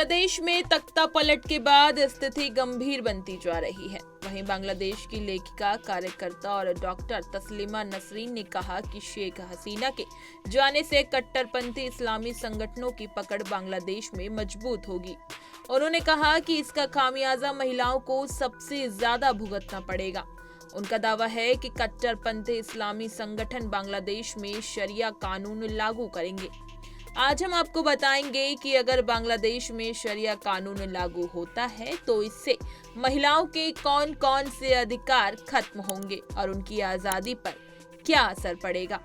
बांग्लादेश में तख्ता पलट के बाद स्थिति गंभीर बनती जा रही है। वहीं बांग्लादेश की लेखिका, कार्यकर्ता और डॉक्टर तस्लीमा नसरीन ने कहा कि शेख हसीना के जाने से कट्टरपंथी इस्लामी संगठनों की पकड़ बांग्लादेश में मजबूत होगी। उन्होंने कहा कि इसका खामियाजा महिलाओं को सबसे ज्यादा भुगतना पड़ेगा। उनका दावा है कि कट्टरपंथी इस्लामी संगठन बांग्लादेश में शरिया कानून लागू करेंगे। आज हम आपको बताएंगे कि अगर बांग्लादेश में शरिया कानून लागू होता है तो इससे महिलाओं के कौन कौन से अधिकार खत्म होंगे और उनकी आजादी पर क्या असर पड़ेगा।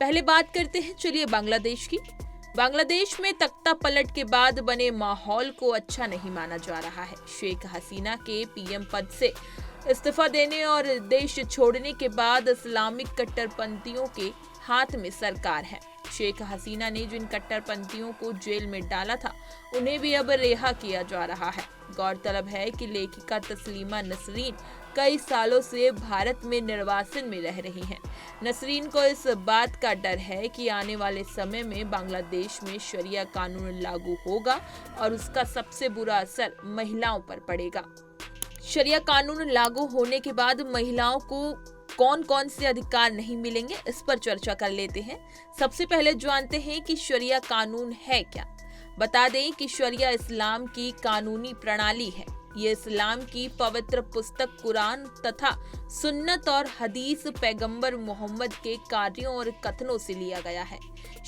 पहले बात करते हैं चलिए बांग्लादेश की। बांग्लादेश में तख्ता पलट के बाद बने माहौल को अच्छा नहीं माना जा रहा है। शेख हसीना के पीएम पद से इस्तीफा देने और देश छोड़ने के बाद इस्लामिक कट्टरपंथियों के हाथ में सरकार है। शेख हसीना ने जिन कट्टरपंथियों को जेल में डाला था उन्हें भी अब रिहा किया जा रहा है। गौरतलब है कि लेखिका तस्लीमा नसरीन कई सालों से भारत में निर्वासन में रह रही हैं। नसरीन को इस बात का डर है कि आने वाले समय में बांग्लादेश में शरिया कानून लागू होगा और उसका सबसे बुरा असर महिलाओं पर पड़ेगा। शरिया कानून लागू होने के बाद महिलाओं को कौन कौन से अधिकार नहीं मिलेंगे, इस पर चर्चा कर लेते हैं। सबसे पहले जानते हैं कि शरिया कानून है क्या। बता दें कि शरिया इस्लाम की कानूनी प्रणाली है। ये इस्लाम की पवित्र पुस्तक कुरान तथा सुन्नत और हदीस पैगंबर मोहम्मद के कार्यों और कथनों से लिया गया है।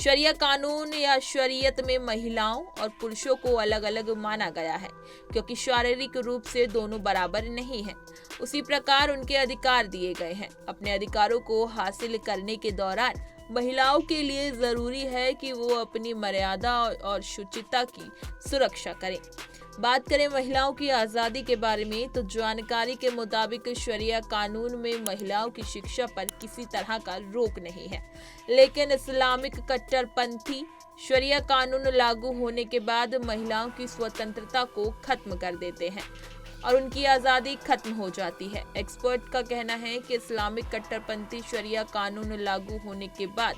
शरिया कानून या शरीयत में महिलाओं और पुरुषों को अलग अलग माना गया है क्योंकि शारीरिक रूप से दोनों बराबर नहीं हैं। उसी प्रकार उनके अधिकार दिए गए हैं। अपने अधिकारों को हासिल करने के दौरान महिलाओं के लिए जरूरी है कि वो अपनी मर्यादा और शुचिता की सुरक्षा करें। बात करें महिलाओं की आज़ादी के बारे में तो जानकारी के मुताबिक शरिया कानून में महिलाओं की शिक्षा पर किसी तरह का रोक नहीं है, लेकिन इस्लामिक कट्टरपंथी शरिया कानून लागू होने के बाद महिलाओं की स्वतंत्रता को खत्म कर देते हैं और उनकी आज़ादी खत्म हो जाती है। एक्सपर्ट का कहना है कि इस्लामिक कट्टरपंथी शरिया कानून लागू होने के बाद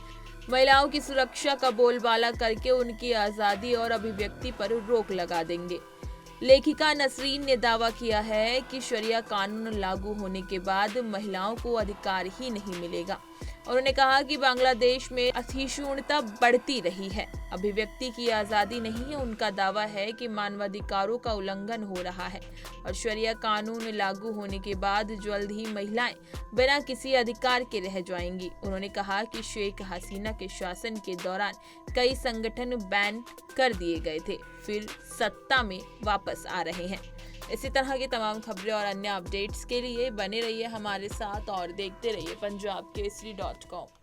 महिलाओं की सुरक्षा का बोलबाला करके उनकी आज़ादी और अभिव्यक्ति पर रोक लगा देंगे। लेखिका नसरीन ने दावा किया है कि शरिया कानून लागू होने के बाद महिलाओं को अधिकार ही नहीं मिलेगा। उन्होंने कहा कि बांग्लादेश में असहिष्णुता बढ़ती रही है, अभिव्यक्ति की आज़ादी नहीं है। उनका दावा है कि मानवाधिकारों का उल्लंघन हो रहा है और शरिया कानून लागू होने के बाद जल्द ही महिलाएं बिना किसी अधिकार के रह जाएंगी। उन्होंने कहा कि शेख हसीना के शासन के दौरान कई संगठन बैन कर दिए गए थे, फिर सत्ता में वापस आ रहे हैं। इसी तरह की तमाम खबरें और अन्य अपडेट्स के लिए बने रहिए हमारे साथ और देखते रहिए punjabkesari.com।